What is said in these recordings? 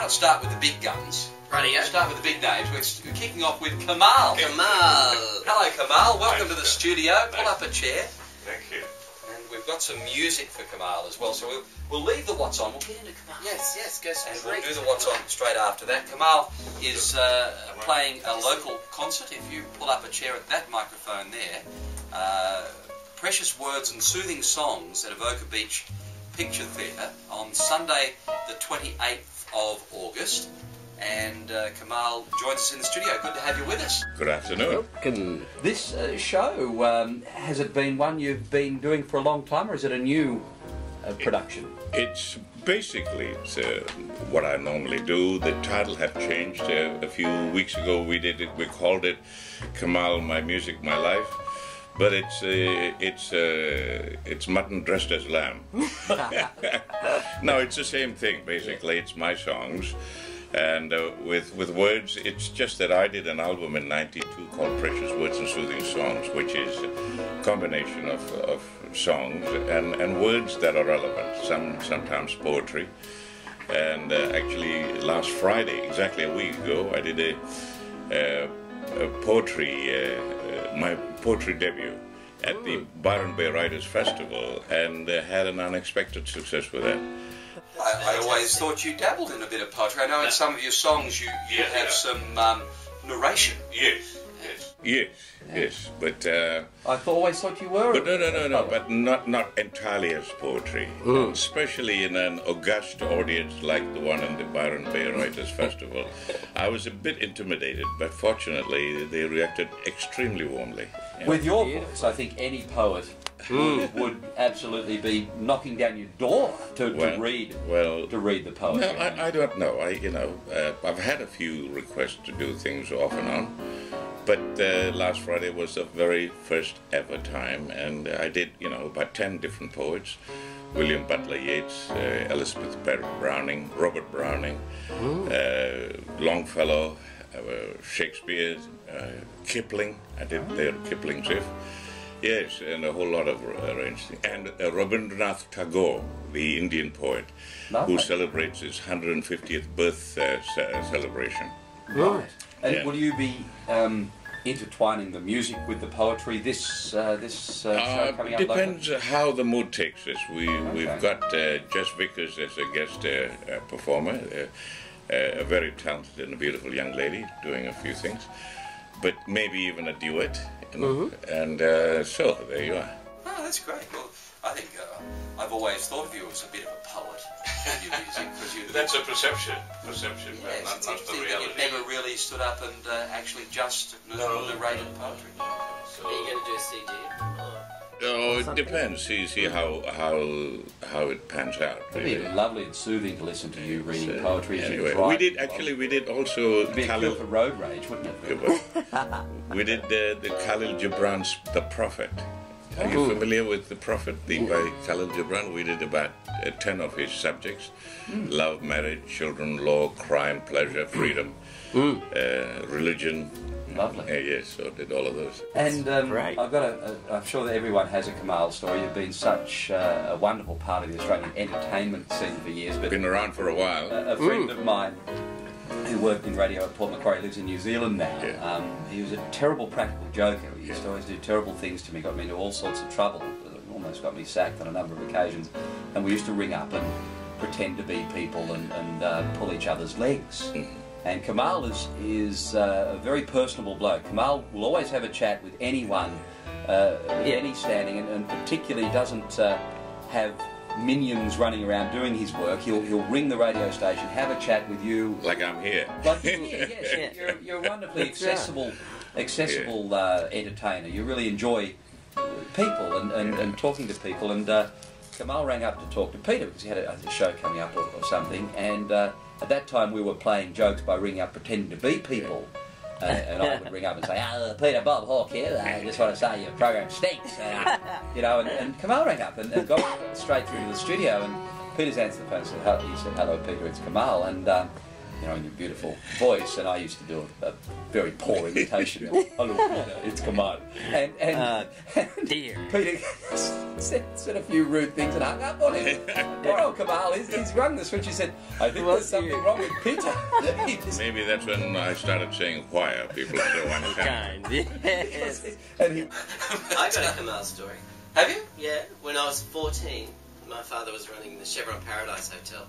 I'll start with the big guns. Rightio. Start with the big names. We're kicking off with Kamahl. Kamahl. Hello, Kamahl. Welcome Thanks, to the sir. studio. Pull Thanks. up a chair. Thank you. And we've got some music for Kamahl as well. So we'll leave the What's On. We'll get into Kamahl. Yes, go straight. And we'll do the What's On straight after that. Kamahl is playing a local concert. If you pull up a chair at that microphone there, precious words and soothing songs at Avoca Beach Picture Theatre on Sunday the 28th of August. And Kamahl joins us in the studio. Good to have you with us. Good afternoon. Welcome. This show, has it been one you've been doing for a long time, or is it a new production? It's basically what I normally do. The title had changed a few weeks ago. We called it Kamahl, My Music, My Life. But it's mutton dressed as lamb. No, it's the same thing basically. It's my songs. And with words, it's just that I did an album in '92 called Precious Words and Soothing Songs, which is a combination of songs and words that are relevant, sometimes poetry. And actually last Friday, exactly a week ago, I did a poetry, my poetry debut at the Byron Bay Writers Festival, and had an unexpected success with that. I always thought you dabbled in a bit of poetry. I know in some of your songs you have some narration. Yes, but I always thought you were. but no, but not entirely as poetry, especially in an august audience like the one in the Byron Bay Writers Festival. I was a bit intimidated, but fortunately they reacted extremely warmly. Yeah. With your voice, I think any poet would absolutely be knocking down your door to read the poetry. No, I don't know. I've had a few requests to do things off and on, but last Friday was the very first ever time, and I did, about 10 different poets: William Butler Yeats, Elizabeth Browning, Robert Browning, Longfellow, Shakespeare, Kipling. I did their Kipling's If. Yes, and a whole lot of arranged things. And Rabindranath Tagore, the Indian poet, who celebrates his 150th birth celebration. Right. And Yeah. will you be intertwining the music with the poetry this show coming up? Depends how the mood takes us. We've got Jess Vickers as a guest performer, a very talented and a beautiful young lady doing a few things, but maybe even a duet. And so there you are. Oh, that's great. Well, I think I've always thought of you as a bit of a poet in your music. That's a perception, Yes, not it's the interesting that reality. you've never really stood up and actually just narrated poetry. Are you going to do a CD? Oh, it depends. See how it pans out. It'd be lovely and soothing to listen to you reading poetry. As Anyway, you drive. we did also It'd be a cure for road rage, wouldn't it? we did the Khalil Gibran's The Prophet. Are you familiar with The Prophet, by Khalil Gibran? We did about 10 of his subjects: love, marriage, children, law, crime, pleasure, freedom, religion. Lovely. Yes, so did all of those. And I'm sure that everyone has a Kamahl story. You've been such a wonderful part of the Australian entertainment scene for years. But Been around for a while. a friend of mine who worked in radio at Port Macquarie lives in New Zealand now. Yeah. He was a terrible practical joker. He used to always do terrible things to me, got me into all sorts of trouble. Almost got me sacked on a number of occasions. And we used to ring up and pretend to be people and pull each other's legs. And Kamahl is a very personable bloke. Kamahl will always have a chat with anyone, any standing, and particularly doesn't have minions running around doing his work. He'll ring the radio station, have a chat with you. Like I'm here. Like you're here, yes. You're a wonderfully accessible entertainer. You really enjoy people and talking to people. And Kamahl rang up to talk to Peter because he had a show coming up or something, and at that time we were playing jokes by ringing up pretending to be people. And I would ring up and say, Peter, Bob Hawke here, I just want to say your program stinks. And Kamahl rang up and got straight through to the studio, and Peter's answered the phone and said, hello Peter, it's Kamahl. And you know, in your beautiful voice, and I used to do a very poor imitation. Hello, Peter, it's Kamahl. And Dear. Peter said a few rude things and hung up on him. Poor old Kamahl, he's rung the switch. He said, I think there's something wrong with Peter. Maybe that's when I started saying wire. People don't understand. Kind. Yes. And he, I got a Kamahl story. Have you? Yeah, when I was 14, my father was running the Chevron Paradise Hotel,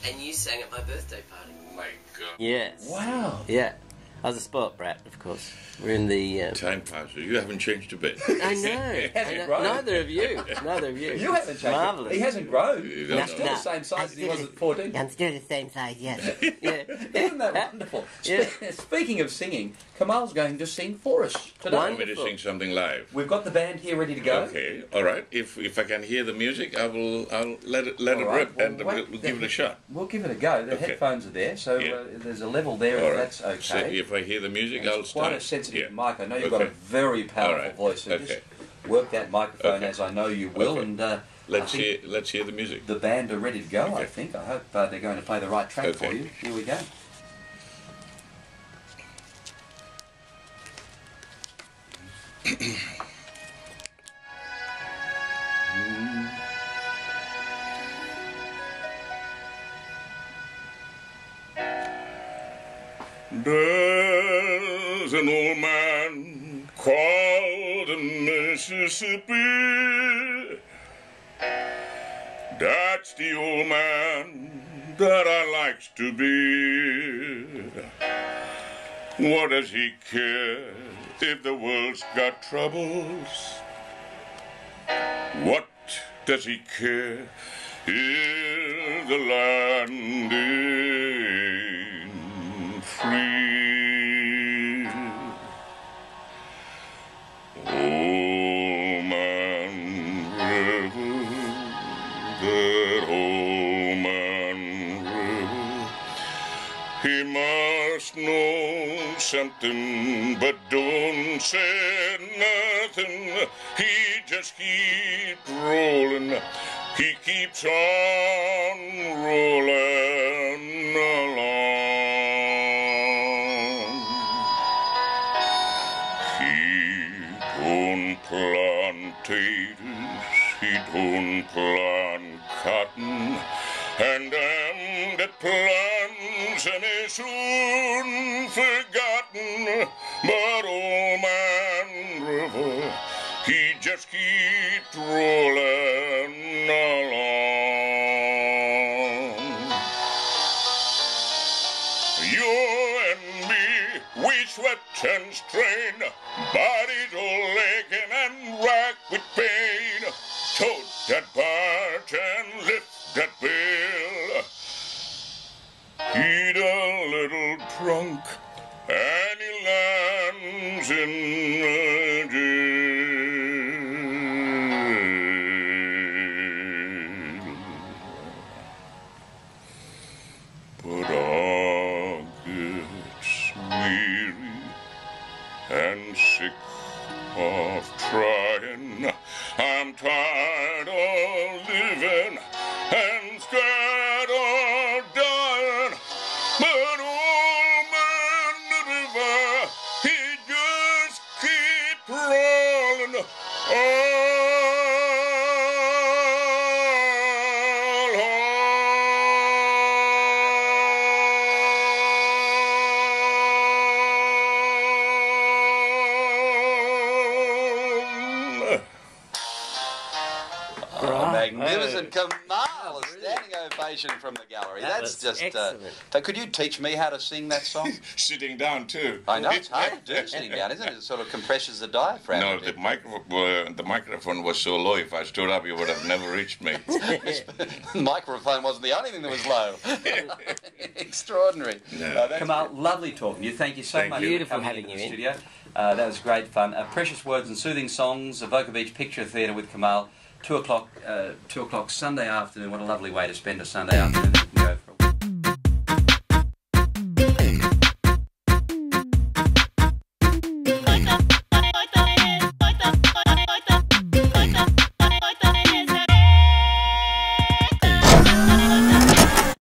and you sang at my birthday party. My God. Yes. wow. Yeah. I was a sport brat, of course. We're in the... Time passes. You haven't changed a bit. I know. hasn't grown. Neither of you. Neither of you. You haven't changed. Marvellous. He hasn't grown. You He's don't still know. the same size as he was at 14. I'm still the same size, yes. Yeah. Isn't that wonderful? Yeah. Speaking of singing, Kamahl's going to sing for us today. Want me to sing something live? We've got the band here ready to go. Okay, all right. If I can hear the music, I'll let it All right, rip, well, and wait, we'll give it a shot. We'll give it a go. The Okay. headphones are there, so Yeah. there's a level there All if right. that's okay. So if I hear the music, I'll It's start. quite a sensitive Yeah. mic. I know you've got a Okay. very powerful All right. voice, so Okay. just work that microphone Okay. as I know you will. Okay. And Let's I think hear the music. the band are ready to go. I Okay. think. I hope they're going to play the right track for Okay. you. Here we go. There's an old man called the Mississippi. That's the old man that I likes to be. What does he care if the world's got troubles? What does he care if the land ain't free? Old man river, that old man river, he must know something, but don't say nothing. He just keeps rolling. He keeps on rolling along. He don't plant taters, he don't plant cotton, and them that plants them is soon forgotten. But old man River, he just keeps rolling along. You and me, we sweat and strain, bodies all aching and racked with pain. Tote that barge and lift that bill. He'd a little drunk and he lands in the jail. But I get weary and sick of trying. I'm tired of living and scared of dying. But old man River, he just keeps rolling Magnificent Kamahl, a standing ovation from the gallery. That That's was just. excellent. Could you teach me how to sing that song? Sitting down too. I know it's hard to do sitting down, isn't it? It sort of compresses the diaphragm. No, a bit. the microphone was so low. If I stood up, you would have never reached me. The microphone wasn't the only thing that was low. Extraordinary. No. Kamahl, lovely talking to you. Thank you so Thank much you. for Beautiful coming having into you the in. studio. That was great fun. Precious Words and Soothing Songs, Avoca Beach Picture Theatre with Kamahl. 2 o'clock Sunday afternoon. What a lovely way to spend a Sunday afternoon.